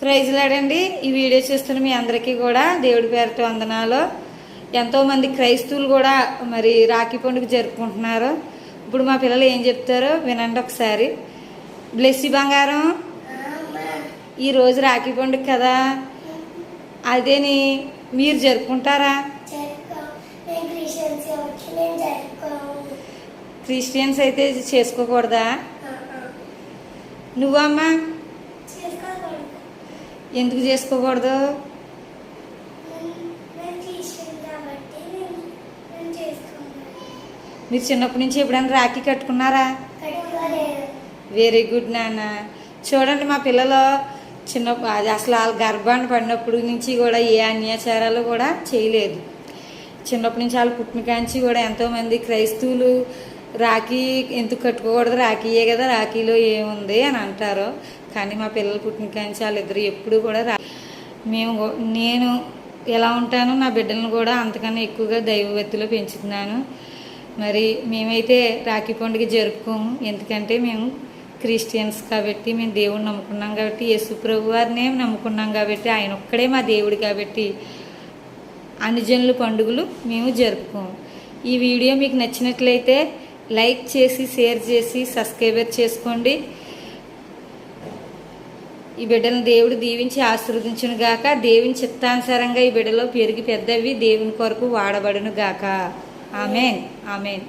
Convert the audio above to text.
Praise లాడండి. ఈ video చూస్తున్న మీ అందరికీ కూడా దేవుడి పేరుతో వందనాలు. ఎంతోమంది క్రైస్తవులు కూడా మరి రాఖీ పండుగ జరుపుకుంటున్నారు. ఇప్పుడు మా పిల్లలు ఏం చెప్తారో వినండి ఒకసారి. బ్లెస్సీ బంగారం, ఈరోజు రాఖీ పండుగ కదా, అదేని మీరు జరుపుకుంటారా? క్రిస్టియన్స్ అయితే చేసుకోకూడదా? నువ్వమ్మా ఎందుకు చేసుకోకూడదు? మీరు చిన్నప్పటి నుంచి ఎప్పుడైనా రాఖీ కట్టుకున్నారా? వెరీ గుడ్ నాన్న. చూడండి, మా పిల్లలు అసలు వాళ్ళ గర్భాన్ని పడినప్పుడు నుంచి కూడా ఏ అన్యాచారాలు కూడా చేయలేదు. చిన్నప్పటి నుంచి వాళ్ళు పుట్టిన కాంచి కూడా ఎంతోమంది క్రైస్తవులు రాఖీ ఎందుకు కట్టుకోకూడదు, రాఖీయే కదా, రాఖీలో ఏముంది అని అంటారు. కానీ మా పిల్లలు పుట్టిన కాంచి వాళ్ళిద్దరు ఎప్పుడు కూడా నేను ఎలా ఉంటానో నా బిడ్డలను కూడా అంతకన్నా ఎక్కువగా దైవభక్తిలో పెంచుతున్నాను. మరి మేమైతే రాఖీ పండుగ జరుపుకోము, ఎందుకంటే మేము క్రిస్టియన్స్ కాబట్టి, మేము దేవుడిని నమ్ముకున్నాం కాబట్టి, యేసు ప్రభు వారినే నమ్ముకున్నాం కాబట్టి, ఆయన ఒక్కడే మా దేవుడు కాబట్టి అన్ని జనుల పండుగలు మేము జరుపుకోము. ఈ వీడియో మీకు నచ్చినట్లయితే లైక్ చేసి, షేర్ చేసి, సబ్స్క్రైబర్ చేసుకోండి. ఈ బిడ్డలను దేవుడు దీవించి ఆశీర్వదించును గాక. దేవుని చిత్తానుసారంగా ఈ బిడ్డలో పెరిగి పెద్దవి దేవుని కొరకు వాడబడును గాక. Amen, amen.